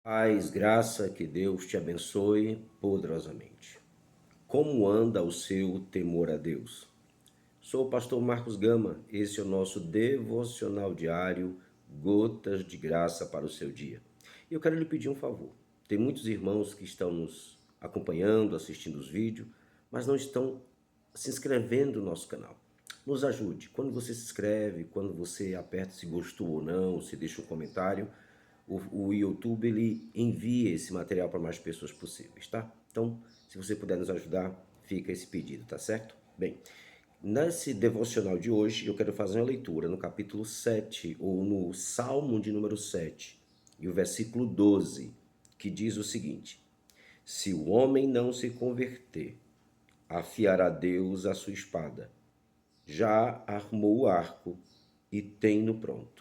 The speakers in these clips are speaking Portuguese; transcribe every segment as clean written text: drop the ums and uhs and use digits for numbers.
Paz, graça, que Deus te abençoe poderosamente. Como anda o seu temor a Deus? Sou o pastor Marcos Gama, esse é o nosso devocional diário, gotas de graça para o seu dia. E eu quero lhe pedir um favor. Tem muitos irmãos que estão nos acompanhando, assistindo os vídeos, mas não estão se inscrevendo no nosso canal. Nos ajude. Quando você se inscreve, quando você aperta se gostou ou não, se deixa um comentário, o YouTube ele envia esse material para mais pessoas possíveis, tá? Então, se você puder nos ajudar, fica esse pedido, tá certo? Bem, nesse devocional de hoje, eu quero fazer uma leitura no capítulo 7 ou no Salmo de número 7 e o versículo 12, que diz o seguinte: Se o homem não se converter, afiará Deus a sua espada, já armou o arco e tem-no pronto.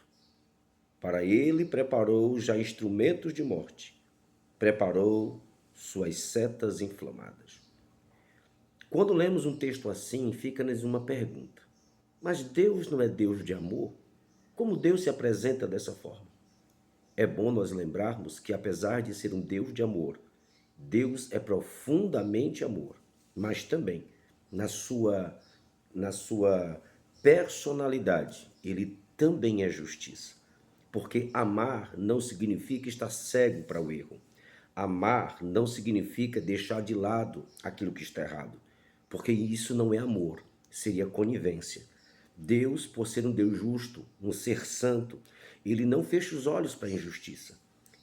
Para ele preparou já instrumentos de morte, preparou suas setas inflamadas. Quando lemos um texto assim, fica-nos uma pergunta: mas Deus não é Deus de amor? Como Deus se apresenta dessa forma? É bom nós lembrarmos que, apesar de ser um Deus de amor, Deus é profundamente amor, mas também na sua, na sua personalidade, ele também é justiça. Porque amar não significa estar cego para o erro. Amar não significa deixar de lado aquilo que está errado, porque isso não é amor, seria conivência. Deus, por ser um Deus justo, um ser santo, ele não fecha os olhos para a injustiça.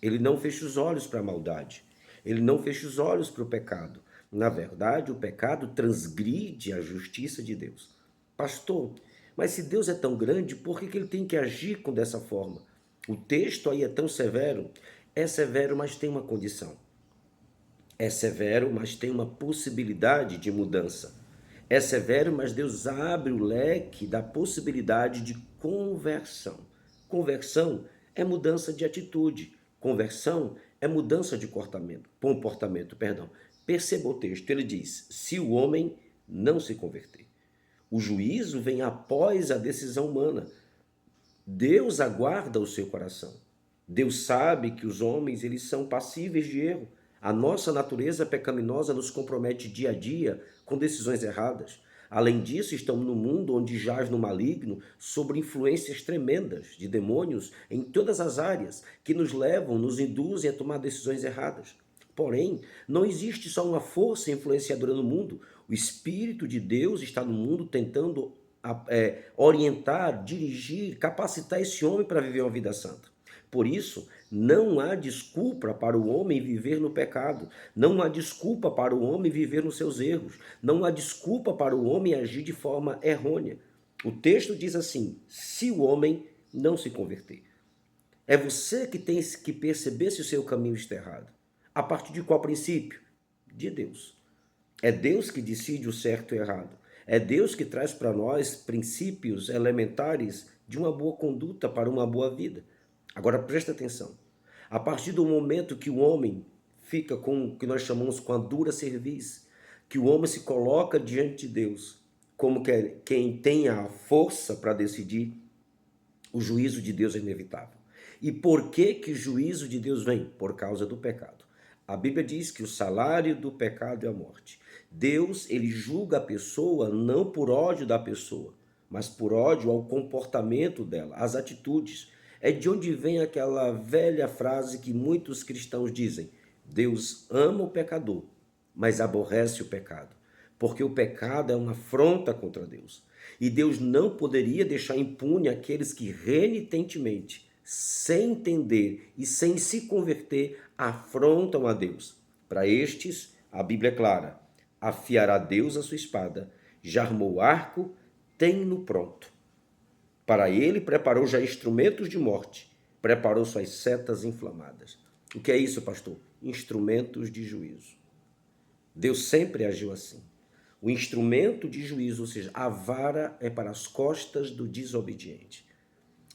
Ele não fecha os olhos para a maldade. Ele não fecha os olhos para o pecado. Na verdade, o pecado transgride a justiça de Deus. Pastor, mas se Deus é tão grande, por que ele tem que agir dessa forma? O texto aí é tão severo. É severo, mas tem uma condição. É severo, mas tem uma possibilidade de mudança. É severo, mas Deus abre o leque da possibilidade de conversão. Conversão é mudança de atitude. Conversão é mudança de comportamento, perdão. Perceba o texto, ele diz: se o homem não se converter. O juízo vem após a decisão humana. Deus aguarda o seu coração. Deus sabe que os homens eles são passíveis de erro. A nossa natureza pecaminosa nos compromete dia a dia com decisões erradas. Além disso, estamos num mundo onde jaz no maligno sobre influências tremendas de demônios em todas as áreas que nos levam, nos induzem a tomar decisões erradas. Porém, não existe só uma força influenciadora no mundo. O Espírito de Deus está no mundo tentando orientar, dirigir, capacitar esse homem para viver uma vida santa. Por isso, não há desculpa para o homem viver no pecado, não há desculpa para o homem viver nos seus erros, não há desculpa para o homem agir de forma errônea. O texto diz assim: se o homem não se converter. É você que tem que perceber se o seu caminho está errado. A partir de qual princípio? De Deus. É Deus que decide o certo e o errado. É Deus que traz para nós princípios elementares de uma boa conduta para uma boa vida. Agora presta atenção. A partir do momento que o homem fica com o que nós chamamos com a dura cerviz, que o homem se coloca diante de Deus como quem tem a força para decidir, o juízo de Deus é inevitável. E por que que o juízo de Deus vem? Por causa do pecado. A Bíblia diz que o salário do pecado é a morte. Deus, ele julga a pessoa não por ódio da pessoa, mas por ódio ao comportamento dela, às atitudes. É de onde vem aquela velha frase que muitos cristãos dizem: Deus ama o pecador, mas aborrece o pecado, porque o pecado é uma afronta contra Deus. E Deus não poderia deixar impune aqueles que renitentemente, sem entender e sem se converter, afrontam a Deus. Para estes, a Bíblia é clara: afiará Deus a sua espada, já armou o arco, tem-no pronto. Para ele preparou já instrumentos de morte, preparou suas setas inflamadas. O que é isso, pastor? Instrumentos de juízo. Deus sempre agiu assim. O instrumento de juízo, ou seja, a vara é para as costas do desobediente.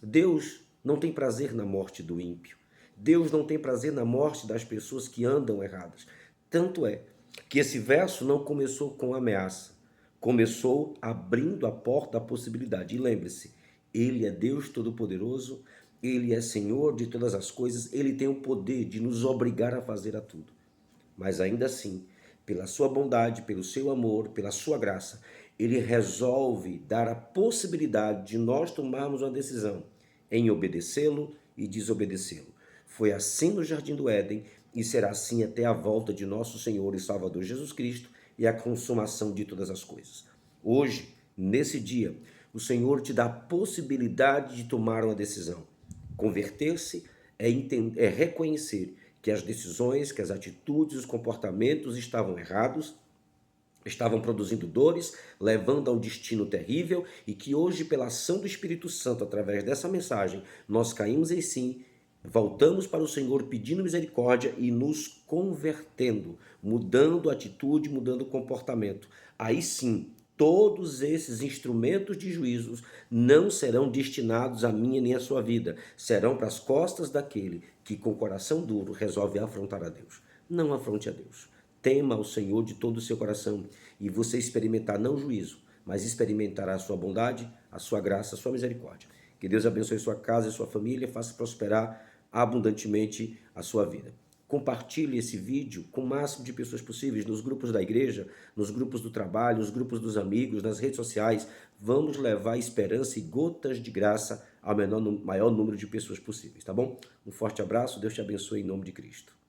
Deus não tem prazer na morte do ímpio. Deus não tem prazer na morte das pessoas que andam erradas. Tanto é que esse verso não começou com ameaça. Começou abrindo a porta à possibilidade. E lembre-se, ele é Deus Todo-Poderoso, Ele é Senhor de todas as coisas, Ele tem o poder de nos obrigar a fazer a tudo. Mas ainda assim, pela sua bondade, pelo seu amor, pela sua graça, Ele resolve dar a possibilidade de nós tomarmos uma decisão em obedecê-lo e desobedecê-lo. Foi assim no Jardim do Éden e será assim até a volta de nosso Senhor e Salvador Jesus Cristo e a consumação de todas as coisas. Hoje, nesse dia, o Senhor te dá a possibilidade de tomar uma decisão. Converter-se é reconhecer que as decisões, que as atitudes, os comportamentos estavam errados, estavam produzindo dores, levando a um destino terrível e que hoje, pela ação do Espírito Santo, através dessa mensagem, nós caímos em si, voltamos para o Senhor pedindo misericórdia e nos convertendo, mudando a atitude, mudando o comportamento. Aí sim, todos esses instrumentos de juízos não serão destinados a minha nem à sua vida, serão para as costas daquele que com coração duro resolve afrontar a Deus. Não afronte a Deus. Tema o Senhor de todo o seu coração e você experimentar não juízo, mas experimentará a sua bondade, a sua graça, a sua misericórdia. Que Deus abençoe sua casa e sua família, faça prosperar abundantemente a sua vida. Compartilhe esse vídeo com o máximo de pessoas possíveis nos grupos da igreja, nos grupos do trabalho, nos grupos dos amigos, nas redes sociais. Vamos levar esperança e gotas de graça ao maior número de pessoas possíveis, tá bom? Um forte abraço, Deus te abençoe em nome de Cristo.